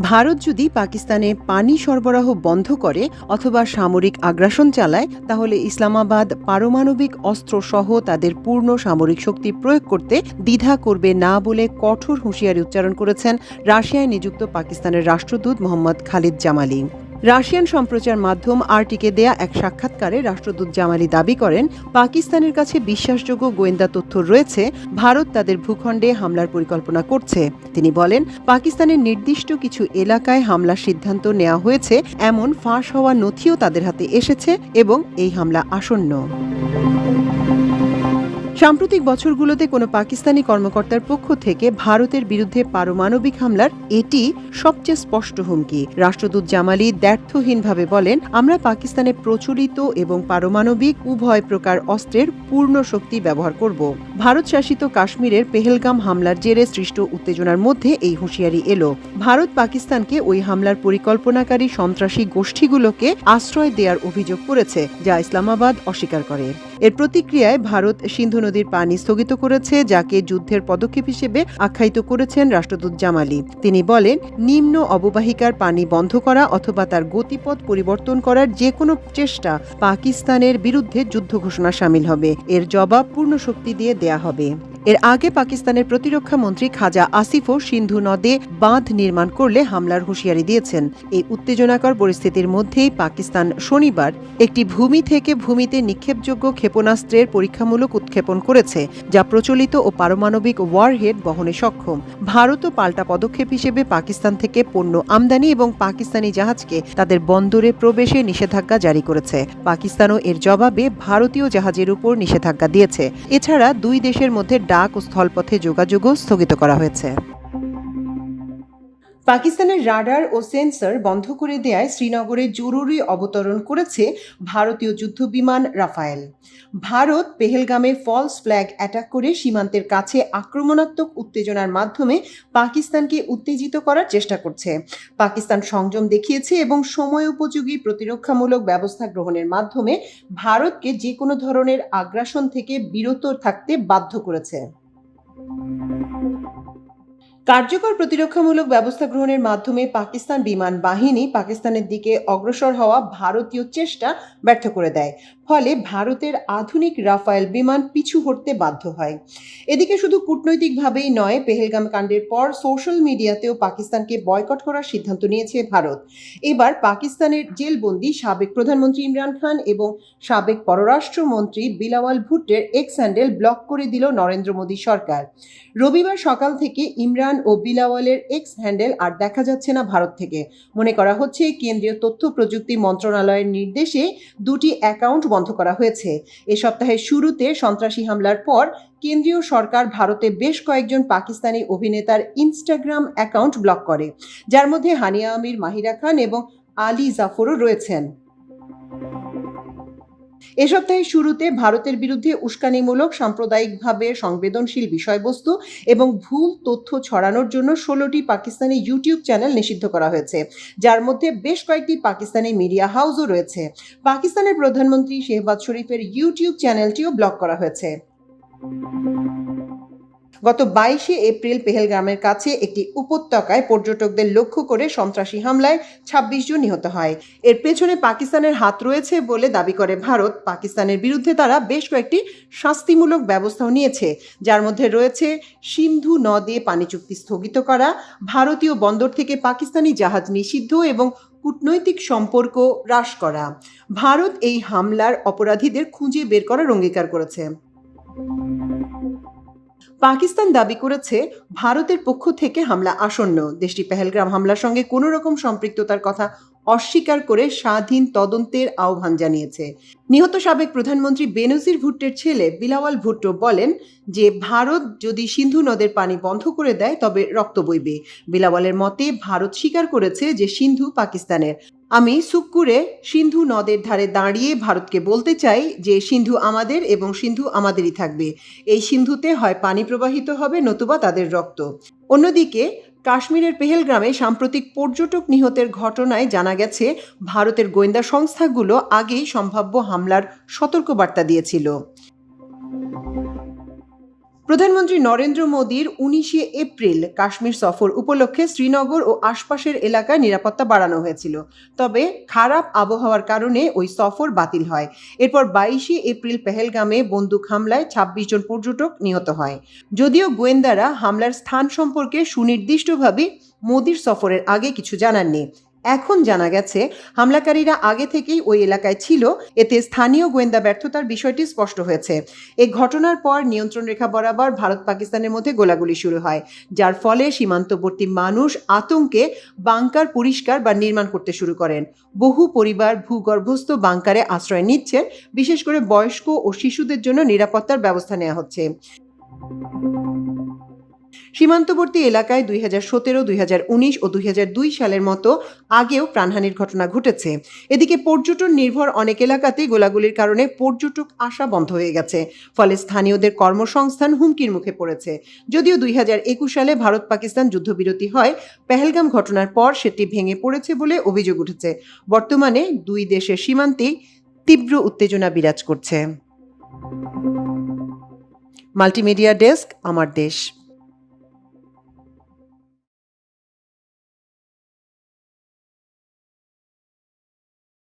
ভারত যদি পাকিস্তানে পানি সরবরাহ বন্ধ করে অথবা সামরিক আগ্রাসন চালায়, তাহলে ইসলামাবাদ পারমাণবিক অস্ত্র সহ তাদের পূর্ণ সামরিক শক্তি প্রয়োগ করতে দ্বিধা করবে না বলে কঠোর হুঁশিয়ারি উচ্চারণ করেছেন রাশিয়ায় নিযুক্ত পাকিস্তানের রাষ্ট্রদূত মোহাম্মদ খালিদ জামালি। রাশিয়ান সম্প্রচার মাধ্যম আরটিকে দেয়া এক সাক্ষাৎকারে রাষ্ট্রদূত জামালি দাবি করেন, পাকিস্তানের কাছে বিশ্বাসযোগ্য গোয়েন্দা তথ্য রয়েছে ভারত তাদের ভূখণ্ডে হামলার পরিকল্পনা করছে। তিনি বলেন, পাকিস্তানের নির্দিষ্ট কিছু এলাকায় হামলার সিদ্ধান্ত নেওয়া হয়েছে এমন ফাঁস হওয়া নথিও তাদের হাতে এসেছে এবং এই হামলা আসন্ন। সাম্প্রতিক বছরগুলোতে কোনো পাকিস্তানি কর্মকর্তার পক্ষ থেকে ভারতের বিরুদ্ধে পারমাণবিক হামলার এটি সবচেয়ে স্পষ্ট হুমকি। রাষ্ট্রদূত জামালি দ্ব্যর্থহীনভাবে বলেন, আমরা পাকিস্তানে প্রচলিত এবং পারমাণবিক উভয় প্রকার অস্ত্রের পূর্ণ শক্তি ব্যবহার করব। ভারত শাসিত কাশ্মীরের পেহেলগাম হামলার জেরে সৃষ্ট উত্তেজনার মধ্যে এই হুঁশিয়ারি এলো। ভারত পাকিস্তানকে ওই হামলার পরিকল্পনাকারী সন্ত্রাসী গোষ্ঠীগুলোকে আশ্রয় দেওয়ার অভিযোগ করেছে, যা ইসলামাবাদ অস্বীকার করে। এর প্রতিক্রিয়ায় ভারত সিন্ধু নদীর পানি স্থগিত করেছে, যাকে যুদ্ধের পদক্ষেপ হিসেবে আখ্যায়িত করেছেন রাষ্ট্রদূত জামালি। তিনি বলেন, নিম্ন অববাহিকার পানি বন্ধ করা অথবা তার গতিপথ পরিবর্তন করার যে কোনো চেষ্টা পাকিস্তানের বিরুদ্ধে যুদ্ধ ঘোষণা শামিল হবে। এর জবাব পূর্ণ শক্তি দিয়ে দেয়া হবে। এর আগে পাকিস্তানের প্রতিরক্ষা মন্ত্রী খাজা আসিফও সিন্ধু নদে বাঁধ নির্মাণ করলে হামলার হুঁশিয়ারি দিয়েছেন। এই উত্তেজনাকর পরিস্থিতির মধ্যেই পাকিস্তান শনিবার একটি ভূমি থেকে ভূমিতে নিক্ষেপযোগ্য ক্ষেপণাস্ত্রের পরীক্ষামূলক উৎক্ষেপণ করেছে, যা প্রচলিত ও পারমাণবিক ওয়ারহেড বহনে সক্ষম। ভারতও পাল্টা পদক্ষেপ হিসেবে পাকিস্তান থেকে পণ্য আমদানি এবং পাকিস্তানি জাহাজকে তাদের বন্দরে প্রবেশে নিষেধাজ্ঞা জারি করেছে। পাকিস্তানও এর জবাবে ভারতীয় জাহাজের উপর নিষেধাজ্ঞা দিয়েছে। এছাড়া দুই দেশের মধ্যে ডাক ও স্থলপথে যোগাযোগও স্থগিত করা হয়েছে। পাকিস্তানের রাডার ও সেন্সর বন্ধ করে দেয়ায় শ্রীনগরে জরুরি অবতরণ করেছে ভারতীয় যুদ্ধবিমান রাফায়েল। ভারত পেহেলগামে ফলস ফ্ল্যাগ অ্যাটাক করে সীমান্তের কাছে আক্রমণাত্মক উত্তেজনার মাধ্যমে পাকিস্তানকে উত্তেজিত করার চেষ্টা করছে। পাকিস্তান সংযম দেখিয়েছে এবং সময় উপযোগী প্রতিরক্ষামূলক ব্যবস্থা গ্রহণের মাধ্যমে ভারতকে যে কোনো ধরনের আগ্রাসন থেকে বিরত থাকতে বাধ্য করেছে। কার্যকর প্রতিরক্ষামূলক ব্যবস্থা গ্রহণের মাধ্যমে পাকিস্তান বিমান বাহিনী পাকিস্তানের দিকে অগ্রসর হওয়া ভারতীয় চেষ্টা ব্যর্থ করে দেয়। ফলে ভারতের আধুনিক রাফায়েল বিমান পিছু হটতে বাধ্য হয়। এদিকে শুধু কূটনৈতিকভাবেই নয়, পেহেলগাম কাণ্ডের পর সোশ্যাল মিডিয়াতেও পাকিস্তানকে বয়কট করার সিদ্ধান্ত নিয়েছে ভারত। এবার পাকিস্তানের জেলবন্দি সাবেক প্রধানমন্ত্রী ইমরান খান এবং সাবেক পররাষ্ট্রমন্ত্রী বিলাওয়াল ভুট্টোর এক্স হ্যান্ডেল ব্লক করে দিল নরেন্দ্র মোদী সরকার। রবিবার সকাল থেকে ইমরান ও বিলাওয়ালের এক্স হ্যান্ডেল আর দেখা যাচ্ছে না ভারত থেকে। মনে করা হচ্ছে কেন্দ্রীয় তথ্য প্রযুক্তি মন্ত্রণালয়ের নির্দেশে দুটি অ্যাকাউন্ট বন্ধ করা হয়েছে। এ সপ্তাহের শুরুতে সন্ত্রাসী হামলার পর কেন্দ্রীয় সরকার ভারতে বেশ কয়েকজন পাকিস্তানি অভিনেতার ইনস্টাগ্রাম অ্যাকাউন্ট ব্লক করে, যার মধ্যে হানিয়া আমির, মাহিরা খান এবং আলী জাফরও রয়েছেন। এ সপ্তাহের শুরুতে ভারতের বিরুদ্ধে উস্কানিমূলক, সাম্প্রদায়িকভাবে সংবেদনশীল বিষয়বস্তু এবং ভুল তথ্য ছড়ানোর জন্য 16টি পাকিস্তানি ইউটিউব চ্যানেল নিষিদ্ধ করা হয়েছে, যার মধ্যে বেশ কয়েকটি পাকিস্তানি মিডিয়া হাউসও রয়েছে। পাকিস্তানের প্রধানমন্ত্রী শেহবাজ শরীফের ইউটিউব চ্যানেলটিও ব্লক করা হয়েছে। গত 22 এপ্রিল পেহেলগামের কাছে একটি উপত্যকায় পর্যটকদের লক্ষ্য করে সন্ত্রাসী হামলায় 26 জন নিহত হয়। এর পেছনে পাকিস্তানের হাত রয়েছে বলে দাবি করে ভারত। পাকিস্তানের বিরুদ্ধে তারা বেশ কয়েকটি শাস্তিমূলক ব্যবস্থাও নিয়েছে, যার মধ্যে রয়েছে সিন্ধু নদে পানি চুক্তি স্থগিত করা, ভারতীয় বন্দর থেকে পাকিস্তানি জাহাজ নিষিদ্ধ এবং কূটনৈতিক সম্পর্ক হ্রাস করা। ভারত এই হামলার অপরাধীদের খুঁজে বের করার অঙ্গীকার করেছে। পাকিস্তান দাবি করেছে ভারতের পক্ষ থেকে হামলা আসন্ন। দেশটি পেহেলগাম হামলার সঙ্গে কোনো রকম সম্পৃক্ততার কথা অস্বীকার করে স্বাধীন তদন্তের আহ্বান জানিয়েছে। নিহত সাবেক প্রধানমন্ত্রী বেনজির ভুট্টোর ছেলে বিলাওয়াল ভুট্টো বলেন যে ভারত যদি সিন্ধু নদের পানি বন্ধ করে দেয় তবে রক্ত বইবে। বিলাওয়ালের মতে, ভারত স্বীকার করেছে যে সিন্ধু পাকিস্তানের। আমি সুক্কুরে সিন্ধু নদের ধারে দাঁড়িয়ে ভারতকে বলতে চাই যে সিন্ধু আমাদের এবং সিন্ধু আমাদেরই থাকবে। এই সিন্ধুতে হয় পানি প্রবাহিত হবে নতুবা তাদের রক্ত। অন্যদিকে কাশ্মীরের পেহেলগ্রামে সাম্প্রতিক পর্যটক নিহতের ঘটনায় জানা গেছে ভারতের গোয়েন্দা সংস্থাগুলো আগেই সম্ভাব্য হামলার সতর্কবার্তা দিয়েছিল। প্রধানমন্ত্রী নরেন্দ্র মোদীর ১৯শে এপ্রিল কাশ্মীর সফর উপলক্ষে শ্রীনগর ও আশপাশের এলাকায় নিরাপত্তা বাড়ানো হয়েছিল। তবে খারাপ আবহাওয়ার কারণে ওই সফর বাতিল হয়। এরপর ২২শে এপ্রিল পেহেলগামে বন্দুক হামলায় ২৬ জন পর্যটক নিহত হয়। যদিও গোয়েন্দারা হামলার স্থান সম্পর্কে সুনির্দিষ্টভাবে মোদীর সফরের আগে কিছু জানাননি। এখন জানা গেছে হামলাকারীরা আগে থেকেই ওই এলাকায় ছিল। এতে স্থানীয় গোয়েন্দা ব্যর্থতার বিষয়টি স্পষ্ট হয়েছে। এই ঘটনার পর নিয়ন্ত্রণ রেখা বরাবর ভারত পাকিস্তানের মধ্যে গোলাগুলি শুরু হয়, যার ফলে সীমান্তবর্তী মানুষ আতঙ্কে বাংকার পরিষ্কার বা নির্মাণ করতে শুরু করেন। বহু পরিবার ভূগর্ভস্থ বাংকারে আশ্রয় নিচ্ছেন। বিশেষ করে বয়স্ক ও শিশুদের জন্য নিরাপত্তার ব্যবস্থা নেওয়া হচ্ছে। সীমান্তবর্তী এলাকায় ২০১৭, ২০১৯ ও ২০০২ সালের মতো আগেও প্রাণহানির ঘটনা ঘটেছে। এদিকে পর্যটন নির্ভর অনেক এলাকাতেই গোলাগুলির কারণে পর্যটক আসা বন্ধ হয়ে গেছে। ফলে স্থানীয়দের কর্মসংস্থান হুমকির মুখে পড়েছে। যদিও ২০২১ সালে ভারত পাকিস্তান যুদ্ধবিরতি হয়, পেহেলগাম ঘটনার পর সেটি ভেঙে পড়েছে বলে অভিযোগ উঠেছে। বর্তমানে দুই দেশের সীমান্তেই তীব্র উত্তেজনা বিরাজ করছে। মাল্টিমিডিয়া ডেস্ক, আমার দেশ।